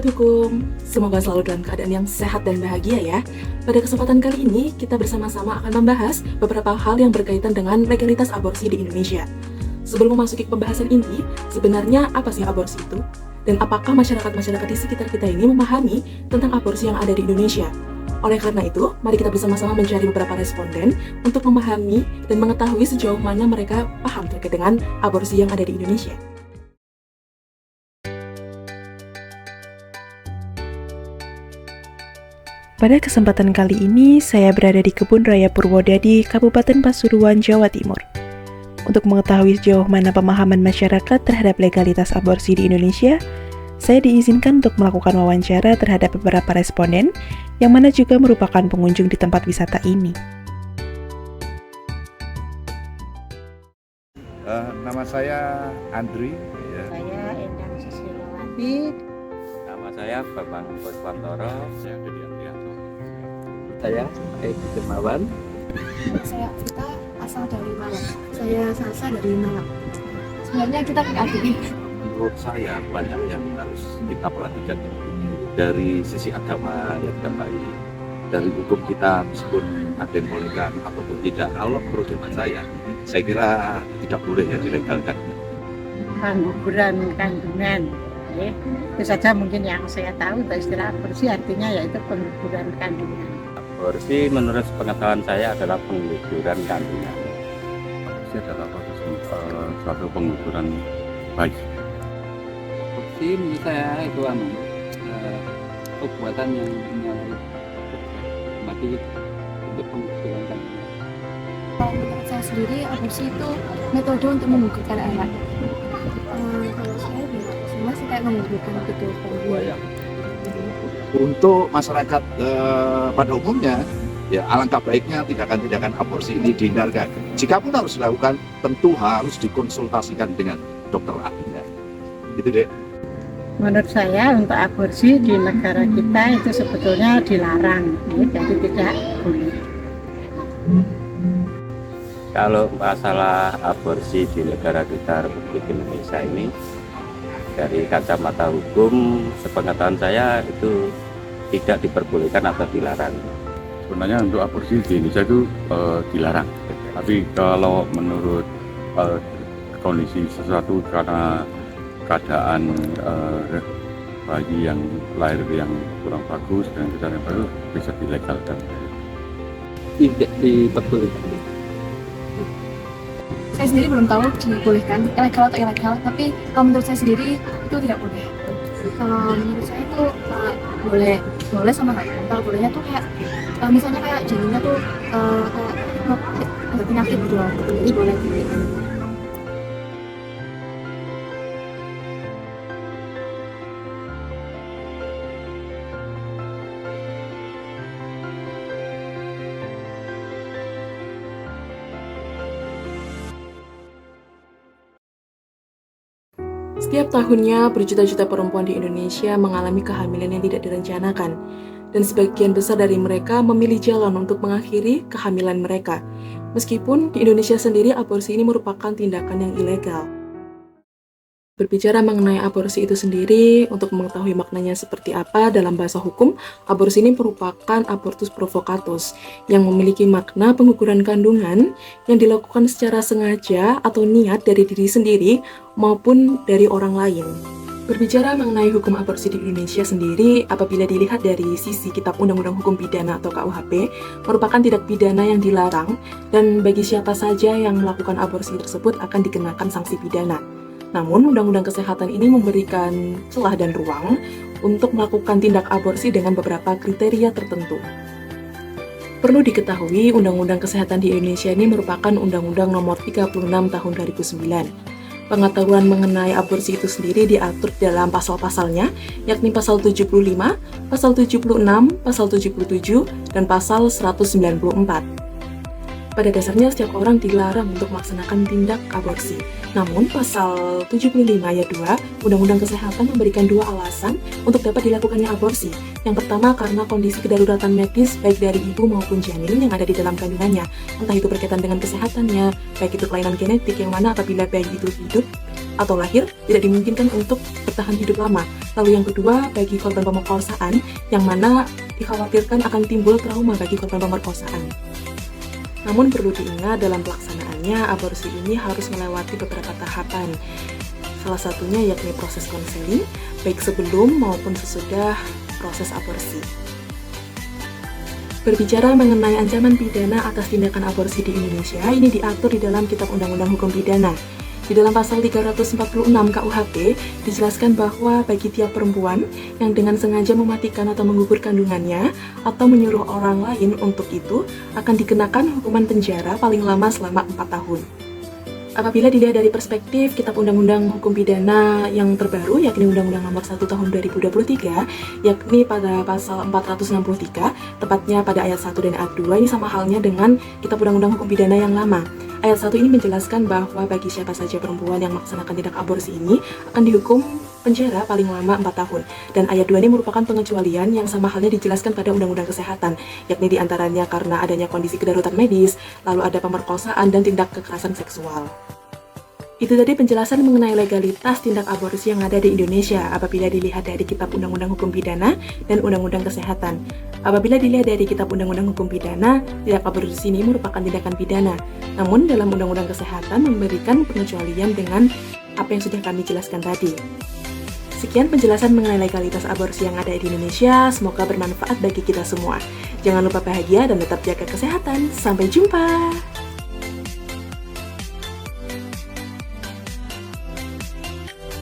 Sobat Hukum, semoga selalu dalam keadaan yang sehat dan bahagia ya. Pada kesempatan kali ini, kita bersama-sama akan membahas beberapa hal yang berkaitan dengan legalitas aborsi di Indonesia. Sebelum memasuki pembahasan ini, sebenarnya apa sih aborsi itu? Dan apakah masyarakat-masyarakat di sekitar kita ini memahami tentang aborsi yang ada di Indonesia? Oleh karena itu, mari kita bersama-sama mencari beberapa responden untuk memahami dan mengetahui sejauh mana mereka paham terkait dengan aborsi yang ada di Indonesia. Pada kesempatan kali ini, saya berada di Kebun Raya Purwodadi, Kabupaten Pasuruan, Jawa Timur. Untuk mengetahui sejauh mana pemahaman masyarakat terhadap legalitas aborsi di Indonesia, saya diizinkan untuk melakukan wawancara terhadap beberapa responden, yang mana juga merupakan pengunjung di tempat wisata ini. Nama saya Andri. Ya. Saya Endang Susilowati. Nama saya Bambang Puswantoro. Saya Dedi Andrianto. Saya Edi Dermawan. Saya Vita, asal dari Malang. Saya Salsa dari Malang. Sebenarnya kita kayak adik. Menurut saya banyak yang harus kita perhatikan dari sisi agama yang tidak baik, dari hukum kita meskipun ada yang bolehkan ataupun tidak. Kalau menurut hemat saya kira tidak boleh ya dilegalkan. Pengguguran kandungan. Ya. Itu saja mungkin yang saya tahu. Istilah aborsi artinya yaitu pengguguran kandungan. Aborsi menurut pengetahuan saya adalah pengguguran kandungan. Aborsi adalah suatu pengguguran bayi. Aborsi menurut saya itu perbuatan yang mati untuk pengguguran kandungan. Menurut saya sendiri, aborsi itu metode untuk menggugurkan anak. Kalau saya bilang, masih kayak menggugurkan gitu. Untuk masyarakat pada umumnya, ya alangkah baiknya tindakan-tindakan aborsi ini dihindarkan. Jikapun harus dilakukan, tentu harus dikonsultasikan dengan dokter ahlinya. Gitu deh. Menurut saya untuk aborsi di negara kita itu sebetulnya dilarang. Ya, jadi tidak boleh. Kalau masalah aborsi di negara kita Republik Indonesia ini, dari kacamata hukum, sepengetahuan saya itu tidak diperbolehkan atau dilarang. Sebenarnya untuk aborsi di Indonesia itu dilarang. Tapi kalau menurut kondisi sesuatu karena keadaan bayi yang lahir yang kurang bagus dan keadaan yang bagus bisa dilegalkan. Tidak diperbolehkan. Saya sendiri belum tahu dibolehkan, ilegal atau ilegal, tapi kalau menurut saya sendiri itu tidak boleh. Kalau menurut saya itu boleh sama nggak boleh. Kalau bolehnya tuh kayak misalnya kayak janinnya tuh kayak ada penyakit gitu loh, jadi boleh. Setiap tahunnya, berjuta-juta perempuan di Indonesia mengalami kehamilan yang tidak direncanakan, dan sebagian besar dari mereka memilih jalan untuk mengakhiri kehamilan mereka. Meskipun di Indonesia sendiri aborsi ini merupakan tindakan yang ilegal. Berbicara mengenai aborsi itu sendiri, untuk mengetahui maknanya seperti apa dalam bahasa hukum, aborsi ini merupakan abortus provocatus yang memiliki makna pengguguran kandungan yang dilakukan secara sengaja atau niat dari diri sendiri maupun dari orang lain. Berbicara mengenai hukum aborsi di Indonesia sendiri, apabila dilihat dari sisi Kitab Undang-Undang Hukum Pidana atau KUHP, merupakan tindak pidana yang dilarang dan bagi siapa saja yang melakukan aborsi tersebut akan dikenakan sanksi pidana. Namun, Undang-Undang Kesehatan ini memberikan celah dan ruang untuk melakukan tindak aborsi dengan beberapa kriteria tertentu. Perlu diketahui, Undang-Undang Kesehatan di Indonesia ini merupakan Undang-Undang Nomor 36 Tahun 2009. Pengetahuan mengenai aborsi itu sendiri diatur dalam pasal-pasalnya, yakni pasal 75, pasal 76, pasal 77, dan pasal 194. Pada dasarnya setiap orang dilarang untuk melaksanakan tindak aborsi. Namun pasal 75 ayat 2 Undang-Undang Kesehatan memberikan dua alasan untuk dapat dilakukannya aborsi. Yang pertama karena kondisi kedaruratan medis baik dari ibu maupun janin yang ada di dalam kandungannya. Entah itu berkaitan dengan kesehatannya, baik itu kelainan genetik yang mana apabila bayi itu hidup atau lahir tidak dimungkinkan untuk bertahan hidup lama. Lalu yang kedua, bagi korban pemerkosaan, yang mana dikhawatirkan akan timbul trauma bagi korban pemerkosaan. Namun perlu diingat dalam pelaksanaannya, aborsi ini harus melewati beberapa tahapan. Salah satunya yakni proses konseling, baik sebelum maupun sesudah proses aborsi. Berbicara mengenai ancaman pidana atas tindakan aborsi di Indonesia, ini diatur di dalam Kitab Undang-Undang Hukum Pidana. Di dalam pasal 346 KUHP dijelaskan bahwa bagi tiap perempuan yang dengan sengaja mematikan atau menggugur kandungannya atau menyuruh orang lain untuk itu akan dikenakan hukuman penjara paling lama selama 4 tahun. Apabila dilihat dari perspektif Kitab Undang-Undang Hukum Pidana yang terbaru, yakni Undang-Undang Nomor 1 Tahun 2023, yakni pada pasal 463, tepatnya pada ayat 1 dan ayat 2, ini sama halnya dengan Kitab Undang-Undang Hukum Pidana yang lama. Ayat 1 ini menjelaskan bahwa bagi siapa saja perempuan yang melaksanakan tindak aborsi ini akan dihukum penjara paling lama 4 tahun. Dan ayat 2 ini merupakan pengecualian yang sama halnya dijelaskan pada Undang-Undang Kesehatan, yakni diantaranya karena adanya kondisi kedaruratan medis, lalu ada pemerkosaan dan tindak kekerasan seksual. Itu tadi penjelasan mengenai legalitas tindak aborsi yang ada di Indonesia apabila dilihat dari Kitab Undang-Undang Hukum Pidana dan Undang-Undang Kesehatan. Apabila dilihat dari Kitab Undang-Undang Hukum Pidana, tindak aborsi ini merupakan tindakan pidana. Namun dalam Undang-Undang Kesehatan memberikan pengecualian dengan apa yang sudah kami jelaskan tadi. Sekian penjelasan mengenai legalitas aborsi yang ada di Indonesia, semoga bermanfaat bagi kita semua. Jangan lupa bahagia dan tetap jaga kesehatan. Sampai jumpa!